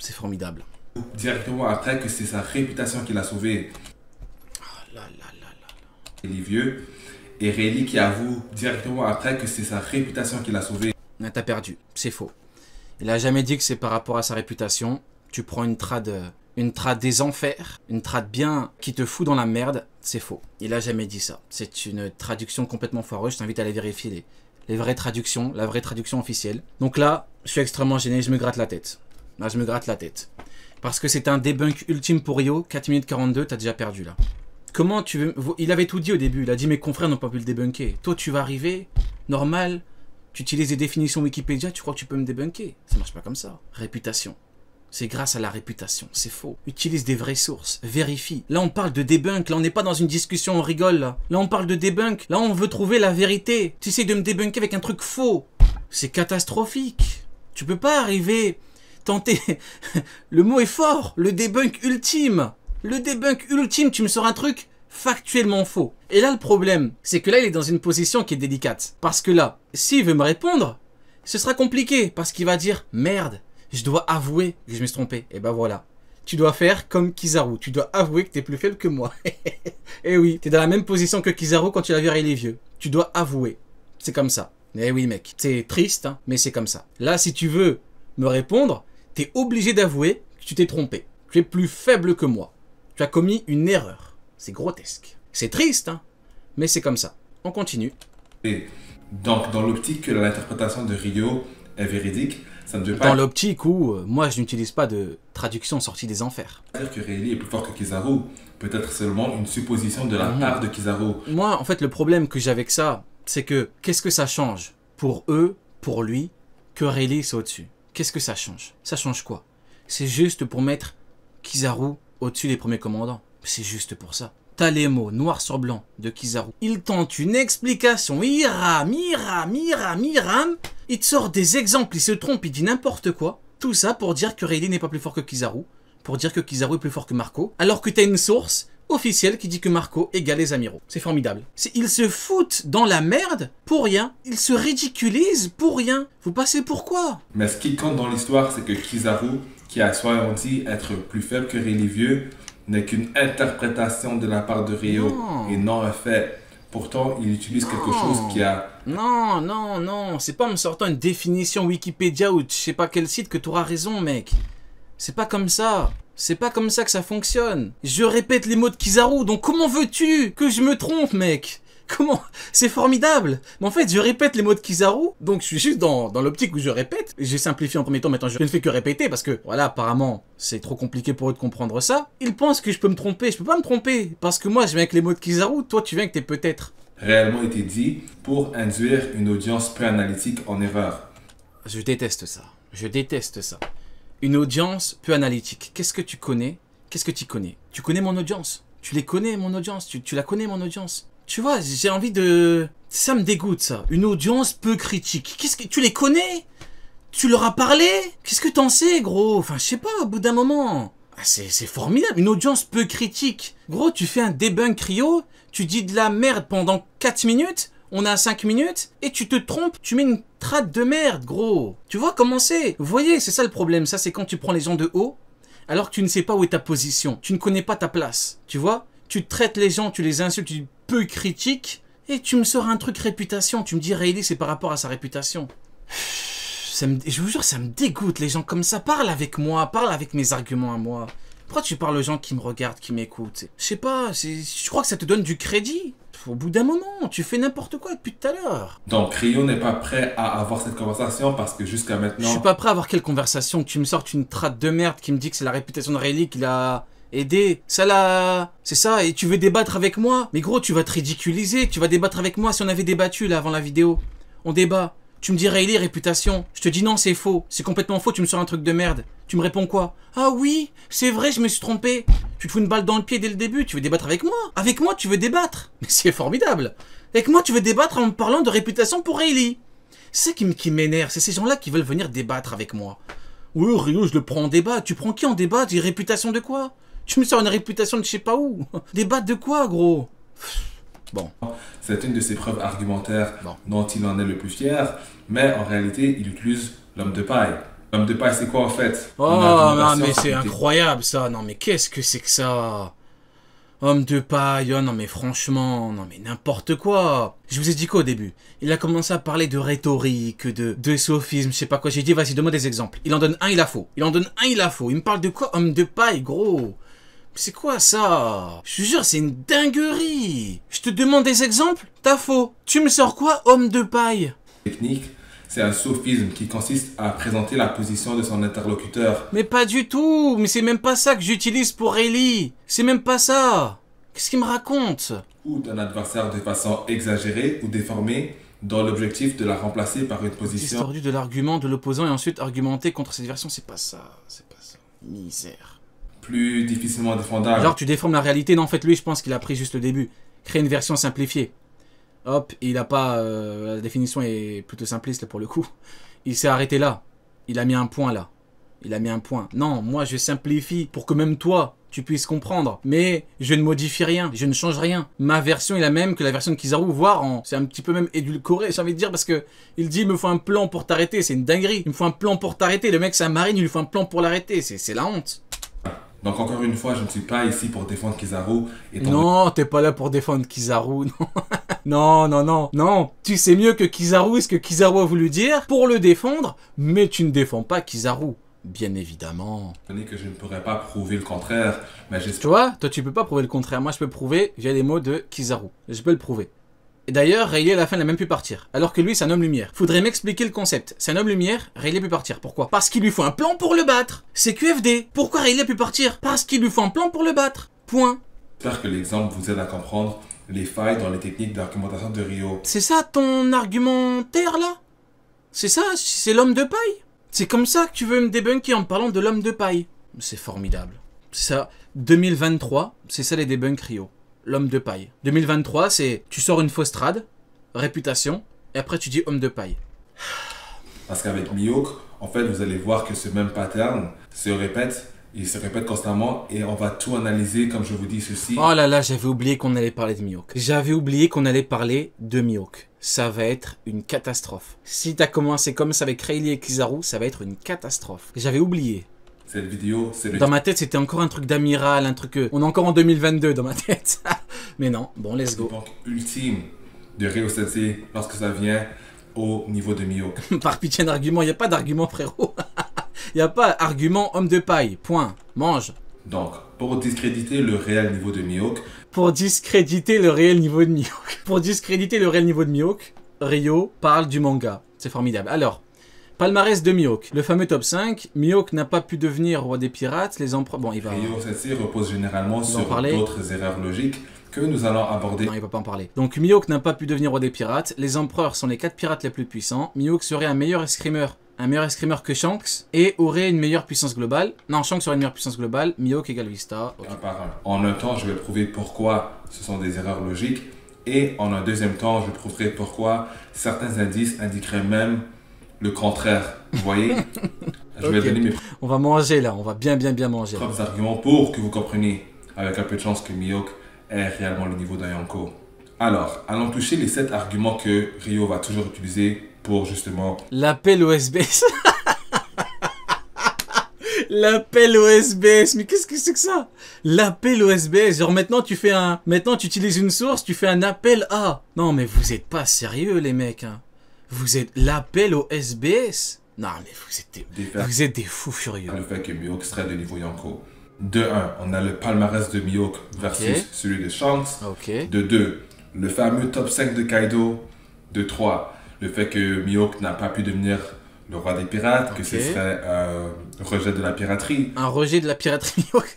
C'est formidable. Directement après que c'est sa réputation qui l'a sauvé. Oh là là là là. Il est vieux. Et Rayleigh qui avoue directement après que c'est sa réputation qui l'a sauvé. T'as perdu, c'est faux. Il a jamais dit que c'est par rapport à sa réputation. Tu prends une trad des enfers, une trad bien qui te fout dans la merde, c'est faux. Il a jamais dit ça. C'est une traduction complètement foireuse. Je t'invite à aller vérifier les vraies traductions, la vraie traduction officielle. Donc là, je suis extrêmement gêné, je me gratte la tête. Là, je me gratte la tête. Parce que c'est un debunk ultime pour Rio, 4 minutes 42, t'as déjà perdu là. Comment tu veux... Il avait tout dit au début, il a dit mes confrères n'ont pas pu le débunker. Toi, tu vas arriver, normal, tu utilises des définitions Wikipédia, tu crois que tu peux me débunker? Ça marche pas comme ça. Réputation. C'est grâce à la réputation, c'est faux. Utilise des vraies sources, vérifie. Là, on parle de debunk, là, on n'est pas dans une discussion, on rigole, là. Là, on parle de debunk, là, on veut trouver la vérité. Tu essaies de me débunker avec un truc faux. C'est catastrophique. Tu peux pas arriver, tenter... Le mot est fort, le debunk ultime. Le debunk ultime, tu me sors un truc factuellement faux. Et là, le problème, c'est que là, il est dans une position qui est délicate. Parce que là, s'il veut me répondre, ce sera compliqué. Parce qu'il va dire, merde, je dois avouer que je me suis trompé. Et ben voilà. Tu dois faire comme Kizaru. Tu dois avouer que t'es plus faible que moi. Et oui, t'es dans la même position que Kizaru quand il a viré les vieux. Tu dois avouer. C'est comme ça. Eh oui, mec. C'est triste, hein, mais c'est comme ça. Là, si tu veux me répondre, t'es obligé d'avouer que tu t'es trompé. Tu es plus faible que moi. Tu as commis une erreur. C'est grotesque. C'est triste, hein, mais c'est comme ça. On continue. Et donc, dans l'optique que l'interprétation de Rio est véridique, ça ne veut pas dans l'optique où moi je n'utilise pas de traduction sortie des enfers. dire que Rayleigh est plus fort que Kizaru. Peut-être seulement une supposition de la part de Kizaru. Moi, en fait, le problème que j'ai avec ça, c'est que qu'est-ce que ça change pour eux, pour lui, que Rayleigh soit au-dessus? Qu'est-ce que ça change? Ça change quoi? C'est juste pour mettre Kizaru au-dessus des premiers commandants. C'est juste pour ça. T'as les mots noir sur blanc de Kizaru. Il tente une explication. Il rame. Il te sort des exemples, il se trompe, il dit n'importe quoi. Tout ça pour dire que Rayleigh n'est pas plus fort que Kizaru. Pour dire que Kizaru est plus fort que Marco. Alors que t'as une source officielle qui dit que Marco égale les amiraux. C'est formidable. Ils se foutent dans la merde pour rien. Ils se ridiculisent pour rien. Vous passez pour quoi? Mais ce qui compte dans l'histoire, c'est que Kizaru, qui a soi dit être plus faible que Rayleigh vieux, n'est qu'une interprétation de la part de Rio et non un fait. Pourtant, il utilise quelque chose qui a... Non, c'est pas en me sortant une définition Wikipédia ou je sais pas quel site que tu auras raison, mec. C'est pas comme ça. C'est pas comme ça que ça fonctionne. Je répète les mots de Kizaru, donc comment veux-tu que je me trompe, mec? Comment? C'est formidable. Mais en fait, je répète les mots de Kizaru, donc je suis juste dans l'optique où je répète. J'ai simplifié en premier temps, maintenant je ne fais que répéter parce que, voilà, apparemment, c'est trop compliqué pour eux de comprendre ça. Ils pensent que je peux me tromper. Je peux pas me tromper parce que moi, je viens avec les mots de Kizaru, toi, tu viens avec tes peut-être. Réellement été dit pour induire une audience peu analytique en erreur. Je déteste ça. Je déteste ça. Une audience peu analytique. Qu'est-ce que tu connais? Qu'est-ce que tu connais? Tu connais mon audience? Tu les connais, mon audience? Tu la connais, mon audience? Tu vois, j'ai envie de... Ça me dégoûte, ça. Une audience peu critique. Qu'est-ce que... Tu les connais? Tu leur as parlé? Qu'est-ce que t'en sais, gros? Enfin, je sais pas, au bout d'un moment. Ah, c'est formidable. Une audience peu critique. Gros, tu fais un debunk Rio, tu dis de la merde pendant 4 minutes, on a 5 minutes, et tu te trompes, tu mets une trade de merde, gros. Tu vois comment c'est? Vous voyez, c'est ça le problème. Ça, c'est quand tu prends les gens de haut, alors que tu ne sais pas où est ta position. Tu ne connais pas ta place. Tu vois? Tu traites les gens, tu les insultes, tu peu critique, et tu me sors un truc réputation. Tu me dis Rayleigh, c'est par rapport à sa réputation. Je vous jure, ça me dégoûte, les gens comme ça. Parle avec moi, parle avec mes arguments à moi. Pourquoi tu parles aux gens qui me regardent, qui m'écoutent? Je sais pas, je crois que ça te donne du crédit. Au bout d'un moment, tu fais n'importe quoi depuis tout à l'heure. Donc Rio n'est pas prêt à avoir cette conversation parce que jusqu'à maintenant... Je suis pas prêt à avoir quelle conversation? Que tu me sortes une trade de merde qui me dit que c'est la réputation de Rayleigh qui l'a... aider, ça là, c'est ça, et tu veux débattre avec moi? Mais gros, tu vas te ridiculiser, tu vas débattre avec moi si on avait débattu là avant la vidéo. On débat. Tu me dis Rayleigh, réputation. Je te dis non, c'est faux, c'est complètement faux, tu me sors un truc de merde. Tu me réponds quoi? Ah oui, c'est vrai, je me suis trompé. Tu te fous une balle dans le pied dès le début, tu veux débattre avec moi? Avec moi, tu veux débattre? Mais c'est formidable. Avec moi, tu veux débattre en me parlant de réputation pour Rayleigh. C'est ça qui m'énerve, c'est ces gens-là qui veulent venir débattre avec moi. Oui, Rio, je le prends en débat. Tu prends qui en débat? Dis réputation de quoi? Tu me sors une réputation de je sais pas où. Débattre de quoi, gros? Bon. C'est une de ses preuves argumentaires dont il en est le plus fier, mais en réalité, il utilise l'homme de paille. L'homme de paille, c'est quoi en fait? Oh, Une non, argumentation, mais c'est c'était- incroyable ça. Non, mais qu'est-ce que c'est que ça? Homme de paille, oh non mais franchement, non mais n'importe quoi. Je vous ai dit quoi au début? Il a commencé à parler de rhétorique, de sophisme, je sais pas quoi. J'ai dit, vas-y, donne-moi des exemples. Il en donne un, il a faux. Il en donne un, il a faux. Il me parle de quoi? Homme de paille, gros. C'est quoi ça? Je te jure, c'est une dinguerie. Je te demande des exemples, t'as faux. Tu me sors quoi, homme de paille? Technique, c'est un sophisme qui consiste à présenter la position de son interlocuteur. Mais pas du tout. Mais c'est même pas ça que j'utilise pour Ellie. C'est même pas ça. Qu'est-ce qu'il me raconte? Ou d'un adversaire de façon exagérée ou déformée dans l'objectif de la remplacer par une position Distordu de l'argument de l'opposant et ensuite argumenter contre cette version, c'est pas ça. C'est pas ça. Misère. plus difficilement défendable. Genre, tu déformes la réalité. Non, en fait, lui, je pense qu'il a pris juste le début. Créer une version simplifiée. Hop, il a pas... la définition est plutôt simpliste, là, pour le coup. Il s'est arrêté là. Il a mis un point, là. Il a mis un point. Non, moi, je simplifie pour que même toi, tu puisses comprendre. Mais je ne modifie rien. Je ne change rien. Ma version est la même que la version de Kizaru, voire c'est un petit peu même édulcoré, j'ai envie de dire, parce que il dit, il me faut un plan pour t'arrêter. C'est une dinguerie. Il me faut un plan pour t'arrêter. Le mec, c'est un marine, il lui faut un plan pour l'arrêter. C'est la honte. Donc encore une fois, je ne suis pas ici pour défendre Kizaru. Non, t'es pas là pour défendre Kizaru, non. Non, non, non, non. Tu sais mieux que Kizaru ce que Kizaru a voulu dire pour le défendre, mais tu ne défends pas Kizaru. Bien évidemment. Que je ne pourrais pas prouver le contraire, mais Tu vois, toi tu peux pas prouver le contraire. Moi je peux prouver, j'ai les mots de Kizaru. Je peux le prouver. Et d'ailleurs, Rayleigh à la fin il a même pu partir. Alors que lui c'est un homme lumière. Faudrait m'expliquer le concept. C'est un homme lumière, Rayleigh peut partir. Pourquoi? Parce qu'il lui faut un plan pour le battre. C'est QFD. Pourquoi Rayleigh a pu partir? Parce qu'il lui faut un plan pour le battre. Point. J'espère que l'exemple vous aide à comprendre les failles dans les techniques d'argumentation de Ryo. C'est ça ton argumentaire là? C'est ça? C'est l'homme de paille? C'est comme ça que tu veux me débunker en me parlant de l'homme de paille? C'est formidable. C'est ça. 2023, c'est ça les débunks Ryo. L'homme de paille. 2023, c'est tu sors une fausse trad, réputation, et après tu dis homme de paille. Parce qu'avec Mihawk, en fait, vous allez voir que ce même pattern se répète, il se répète constamment, et on va tout analyser, comme je vous dis ceci. Oh là là, j'avais oublié qu'on allait parler de Mihawk. J'avais oublié qu'on allait parler de Mihawk. Ça va être une catastrophe. Si t'as commencé comme ça avec Rayleigh et Kizaru, ça va être une catastrophe. J'avais oublié. Cette vidéo, c'est le... Dans ma tête, c'était encore un truc d'amiral, un truc... On est encore en 2022 dans ma tête. Mais non, bon, let's go. Donc, ultime de Ryo Sensei lorsque ça vient au niveau de Mihawk. Par pitié d'argument, il n'y a pas d'argument, frérot. Il n'y a pas argument homme de paille. Point. Mange. Donc, pour discréditer le réel niveau de Mihawk, Pour discréditer le réel niveau de Mihawk. Pour discréditer le réel niveau de Mihawk, Ryo parle du manga. C'est formidable. Alors, palmarès de Mihawk. Le fameux top 5. Mihawk n'a pas pu devenir roi des pirates. Les empereurs... Bon, il va... Ryo Sensei repose généralement sur parler. d'autres erreurs logiques que nous allons aborder. Non, il va pas en parler. Donc Mihawk n'a pas pu devenir roi des pirates. Les empereurs sont les 4 pirates les plus puissants. Mihawk serait un meilleur escrimeur que Shanks et aurait une meilleure puissance globale. Non, Shanks aurait une meilleure puissance globale. Mihawk égale Vista. Okay. Un par un. En un temps, je vais prouver pourquoi ce sont des erreurs logiques. Et en un deuxième temps, je prouverai pourquoi certains indices indiqueraient même le contraire. Vous voyez? Je vais donner mes On va manger là, on va bien manger. propres arguments pour que vous compreniez, avec un peu de chance, que Mihawk est réellement le niveau d'un Yonko. Alors, allons toucher les 7 arguments que Ryo va toujours utiliser pour justement... L'appel au SBS. L'appel au SBS. Mais qu'est-ce que c'est que ça? L'appel au SBS. Genre maintenant tu fais un... Maintenant tu utilises une source, tu fais un appel à... Non mais vous êtes pas sérieux les mecs. Hein. Vous êtes l'appel au SBS? Non mais vous êtes des fous furieux. Le fait que Mihawk serait de niveau Yonko. De 1, on a le palmarès de Mihawk versus celui de Shanks. De 2, le fameux top 5 de Kaido. De 3, le fait que Mihawk n'a pas pu devenir le roi des pirates, que ce serait un rejet de la piraterie. Un rejet de la piraterie Mihawk.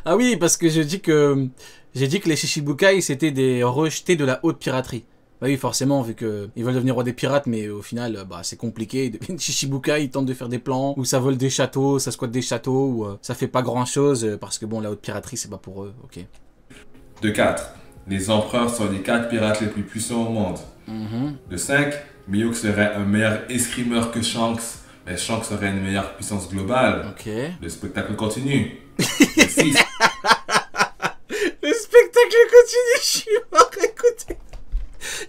Ah oui, parce que j'ai dit que les Shichibukai c'était des rejetés de la haute piraterie. Bah oui, forcément, vu que ils veulent devenir roi des pirates, mais au final, bah c'est compliqué. Ils deviennent Shichibukai, ils tentent de faire des plans où ça vole des châteaux, ça squatte des châteaux, où ça fait pas grand chose parce que bon, la haute piraterie c'est pas pour eux. Ok. De 4, les empereurs sont les 4 pirates les plus puissants au monde. De 5, Mihawk serait un meilleur escrimeur que Shanks, mais Shanks aurait une meilleure puissance globale. Le spectacle continue. De 6, le spectacle continue, je suis mort, écoutez.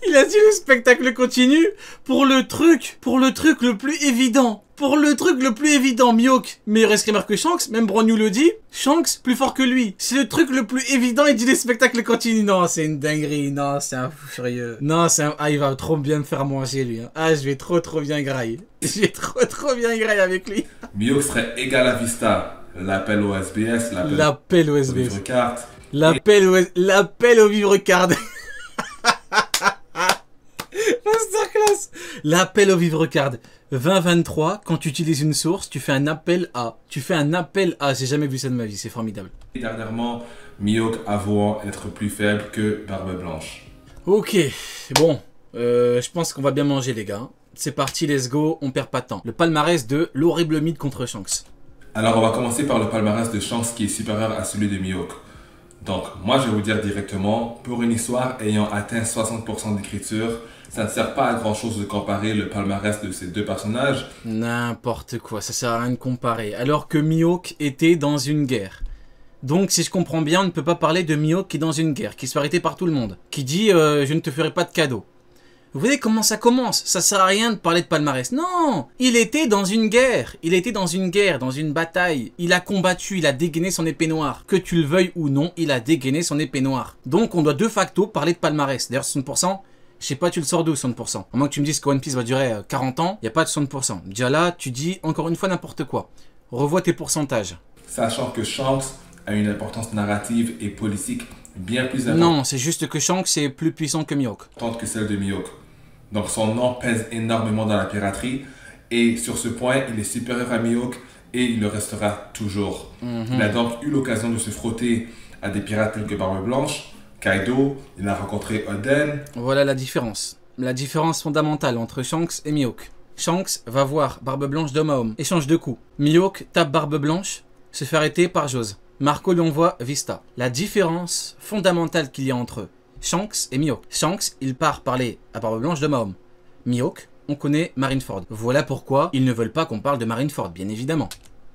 Il a dit le spectacle continue pour le truc le plus évident. Pour le truc le plus évident, Mihawk, meilleur escrimeur que Shanks, même Bronyu le dit, Shanks plus fort que lui. C'est le truc le plus évident, il dit les spectacles continuent. Non, c'est une dinguerie, non, c'est un fou furieux. Non, c'est un... Ah, il va trop bien me faire manger, lui. Hein. Ah, je vais trop bien grailler. Je vais trop bien grailler avec lui. Mihawk serait égal à Vista. L'appel au SBS, l'appel au SBS. Vivre-card. L'appel au vivre-card. Masterclass. L'appel au vivre-card. 2023, quand tu utilises une source, tu fais un appel à. Tu fais un appel à. J'ai jamais vu ça de ma vie, c'est formidable. Et dernièrement, Mihawk avouant être plus faible que Barbe Blanche. Ok, bon. Je pense qu'on va bien manger, les gars. C'est parti, let's go, on perd pas de temps. Le palmarès de l'horrible mythe contre Shanks. Alors, on va commencer par le palmarès de Shanks qui est supérieur à celui de Mihawk. Donc, moi, je vais vous dire directement, pour une histoire ayant atteint 60% d'écriture, ça ne sert pas à grand chose de comparer le palmarès de ces deux personnages. N'importe quoi, ça sert à rien de comparer. Alors que Mihawk était dans une guerre. Donc, si je comprends bien, on ne peut pas parler de Mihawk qui est dans une guerre, qui se fait arrêter par tout le monde, qui dit je ne te ferai pas de cadeau. Vous voyez comment ça commence? Ça sert à rien de parler de palmarès. Non! Il était dans une guerre. Il était dans une guerre, dans une bataille. Il a combattu, il a dégainé son épée noire. Que tu le veuilles ou non, il a dégainé son épée noire. Donc, on doit de facto parler de palmarès. D'ailleurs, 60%, je sais pas, tu le sors d'où, 60%. À moins que tu me dises que One Piece va durer 40 ans, il n'y a pas de 60%. Déjà là, tu dis encore une fois n'importe quoi. Revois tes pourcentages. Sachant que Shanks a une importance narrative et politique bien plus importante. Non, c'est juste que Shanks est plus puissant que Mihawk. Que celle de Mihawk. Donc son nom pèse énormément dans la piraterie. Et sur ce point, il est supérieur à Mihawk et il le restera toujours. Il a donc eu l'occasion de se frotter à des pirates tels que Barbe Blanche, Kaido, il a rencontré Oden. Voilà la différence. La différence fondamentale entre Shanks et Mihawk. Shanks va voir Barbe Blanche d'homme à homme, échange de coups. Mihawk tape Barbe Blanche, se fait arrêter par Jose. Marco lui envoie Vista. La différence fondamentale qu'il y a entre Shanks et Mihawk. Shanks, il part parler à Barbe Blanche d'homme à homme. Mihawk, on connaît Marineford. Voilà pourquoi ils ne veulent pas qu'on parle de Marineford, bien évidemment.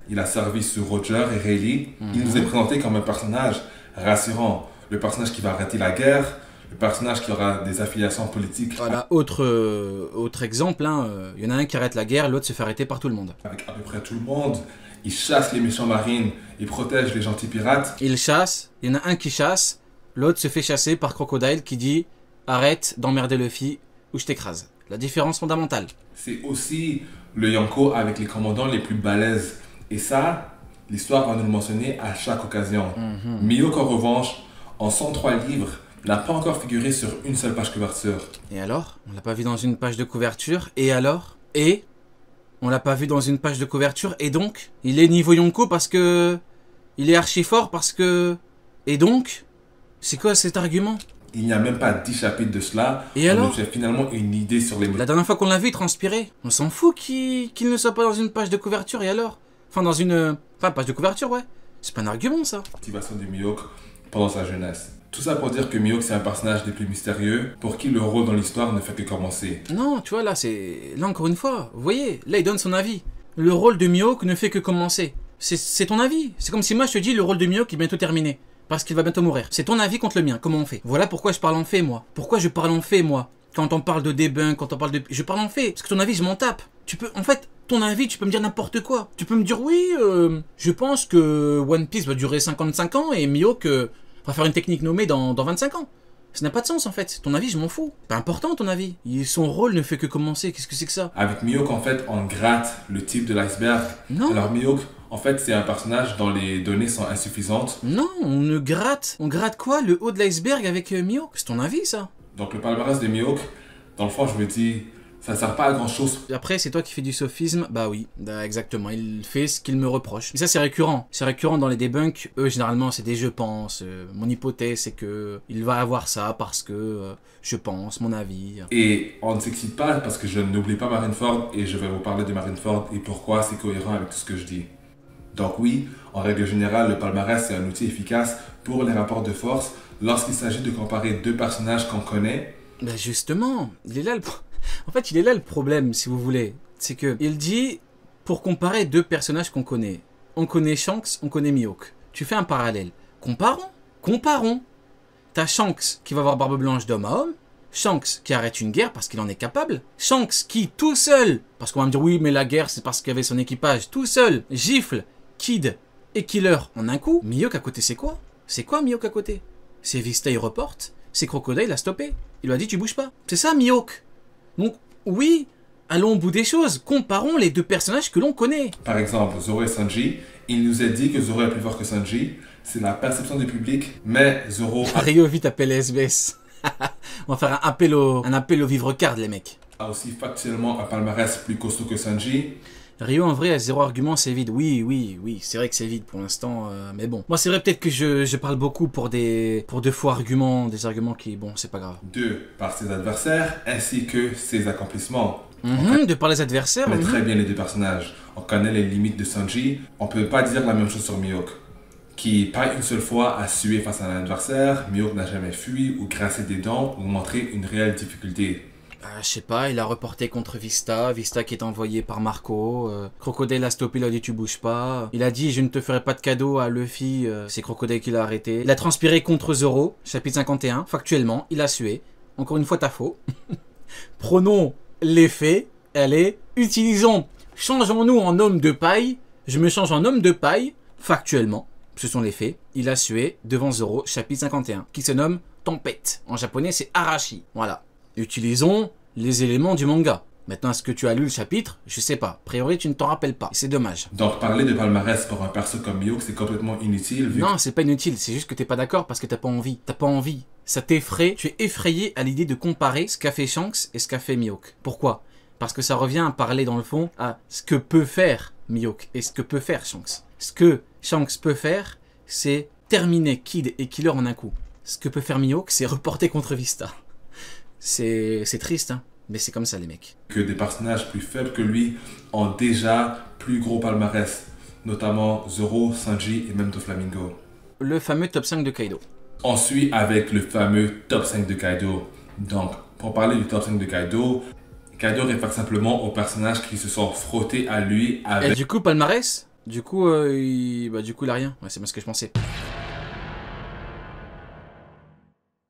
Il a servi sur Roger et Rayleigh. Il nous est présenté comme un personnage rassurant. Le personnage qui va arrêter la guerre, le personnage qui aura des affiliations politiques. Voilà, autre exemple, y en a un qui arrête la guerre, l'autre se fait arrêter par tout le monde. Avec à peu près tout le monde. Il chasse les méchants marines, il protège les gentils pirates. Il chasse, il y en a un qui chasse, l'autre se fait chasser par Crocodile qui dit « Arrête d'emmerder Luffy ou je t'écrase ». La différence fondamentale. C'est aussi le Yonko avec les commandants les plus balèzes. Et ça, l'histoire va nous le mentionner à chaque occasion. Mihawk, en revanche, en 103 livres, n'a pas encore figuré sur une seule page couverture. Et alors? On l'a pas vu dans une page de couverture. Et alors? Et on l'a pas vu dans une page de couverture. Et donc? Il est niveau Yonko parce que... Il est archi fort parce que... Et donc? C'est quoi cet argument? Il n'y a même pas 10 chapitres de cela. Et alors? On a finalement une idée sur les... La dernière fois qu'on l'a vu, il transpirait. On s'en fout qu'il ne soit pas dans une page de couverture. Et alors? Enfin, dans une... Enfin, page de couverture, ouais. C'est pas un argument, ça. Motivation de Mihawk pendant sa jeunesse. Tout ça pour dire que Mihawk, c'est un personnage des plus mystérieux, pour qui le rôle dans l'histoire ne fait que commencer. Non, tu vois, là, c'est... Là, encore une fois, vous voyez, là, il donne son avis. Le rôle de Mihawk ne fait que commencer. C'est ton avis. C'est comme si moi, je te dis, le rôle de Mihawk est bientôt terminé. Parce qu'il va bientôt mourir. C'est ton avis contre le mien. Comment on fait? Voilà pourquoi je parle en fait, moi. Pourquoi je parle en fait, moi? Quand on parle de debunk, quand on parle de... Je parle en fait. Parce que ton avis, je m'en tape. Tu peux... En fait... Ton avis, tu peux me dire n'importe quoi. Tu peux me dire, oui, je pense que One Piece va durer 55 ans et Mihawk va faire une technique nommée dans 25 ans. Ça n'a pas de sens, en fait. Ton avis, je m'en fous. Pas important, ton avis. Son rôle ne fait que commencer. Qu'est-ce que c'est que ça? Avec Mihawk, en fait, on gratte le type de l'iceberg. Non. Alors Mihawk, en fait, c'est un personnage dont les données sont insuffisantes. Non, on ne gratte. On gratte quoi? Le haut de l'iceberg avec Mihawk? C'est ton avis, ça? Donc le palmarès de Mihawk, dans le fond, je me dis... Ça sert pas à grand chose. Après, c'est toi qui fais du sophisme. Bah oui, bah, exactement. Il fait ce qu'il me reproche. Mais ça, c'est récurrent. C'est récurrent dans les debunks. Eux, généralement, c'est des je pense. Mon hypothèse, c'est que il va avoir ça parce que je pense, mon avis. Et on ne s'excite pas parce que je n'oublie pas Marineford et je vais vous parler de Marineford et pourquoi c'est cohérent avec tout ce que je dis. Donc oui, en règle générale, le palmarès, c'est un outil efficace pour les rapports de force lorsqu'il s'agit de comparer deux personnages qu'on connaît. Ben justement, il est là le... En fait, il est là le problème, si vous voulez. C'est que il dit, pour comparer deux personnages qu'on connaît. On connaît Shanks, on connaît Mihawk. Tu fais un parallèle. Comparons. T'as Shanks qui va avoir Barbe Blanche d'homme à homme. Shanks qui arrête une guerre parce qu'il en est capable. Shanks qui, tout seul, parce qu'on va me dire oui, mais la guerre c'est parce qu'il y avait son équipage, tout seul, gifle Kid et Killer en un coup. Mihawk à côté, c'est quoi? C'est quoi Mihawk à côté? C'est Vista, il reporte. C'est Crocodile, il a stoppé. Il lui a dit tu bouges pas. C'est ça Mihawk. Donc oui, allons au bout des choses. Comparons les deux personnages que l'on connaît. Par exemple, Zoro et Sanji, il nous a dit que Zoro est plus fort que Sanji. C'est la perception du public, mais Zoro Rio vite appelle SBS. On va faire un appel au vivre card les mecs. a aussi factuellement un palmarès plus costaud que Sanji. Rio en vrai a zéro argument, c'est vide. Oui, c'est vrai que c'est vide pour l'instant, mais bon. Moi c'est vrai peut-être que je parle beaucoup pour de faux arguments, des arguments qui, bon, c'est pas grave. 2. Par ses adversaires, ainsi que ses accomplissements. De par les adversaires. On connaît très bien les deux personnages. On connaît les limites de Sanji. On peut pas dire la même chose sur Mihawk, qui pas une seule fois a sué face à un adversaire. Mihawk n'a jamais fui ou grincé des dents ou montré une réelle difficulté. Je sais pas, il a reporté contre Vista qui est envoyé par Marco. Crocodile a stoppé, il a dit tu bouges pas. Il a dit je ne te ferai pas de cadeau à Luffy, c'est Crocodile qui l'a arrêté. Il a transpiré contre Zoro, chapitre 51, factuellement, il a sué. Encore une fois t'as faux. Prenons les faits, allez, changeons-nous en homme de paille. Je me change en homme de paille, factuellement, ce sont les faits. Il a sué devant Zoro, chapitre 51, qui se nomme Tempête. En japonais c'est Arashi, voilà. Utilisons les éléments du manga. Maintenant, est-ce que tu as lu le chapitre? Je sais pas. A priori, tu ne t'en rappelles pas. C'est dommage. Donc, parler de palmarès pour un perso comme Mihawk, c'est complètement inutile. Non, c'est pas inutile. C'est juste que t'es pas d'accord parce que t'as pas envie. T'as pas envie. Ça t'effraie. Tu es effrayé à l'idée de comparer ce qu'a fait Shanks et ce qu'a fait Mihawk. Pourquoi? Parce que ça revient à parler, dans le fond, à ce que peut faire Mihawk et ce que peut faire Shanks. Ce que Shanks peut faire, c'est terminer Kid et Killer en un coup. Ce que peut faire Mihawk, c'est reporter contre Vista. C'est triste, hein, mais c'est comme ça les mecs. Que des personnages plus faibles que lui ont déjà plus gros palmarès, notamment Zoro, Sanji et même Doflamingo. Le fameux top 5 de Kaido. On suit avec le fameux top 5 de Kaido. Donc, pour parler du top 5 de Kaido, Kaido réfère simplement aux personnages qui se sont frottés à lui avec... Et du coup, palmarès? Du coup, il a rien. Ouais, c'est bien ce que je pensais.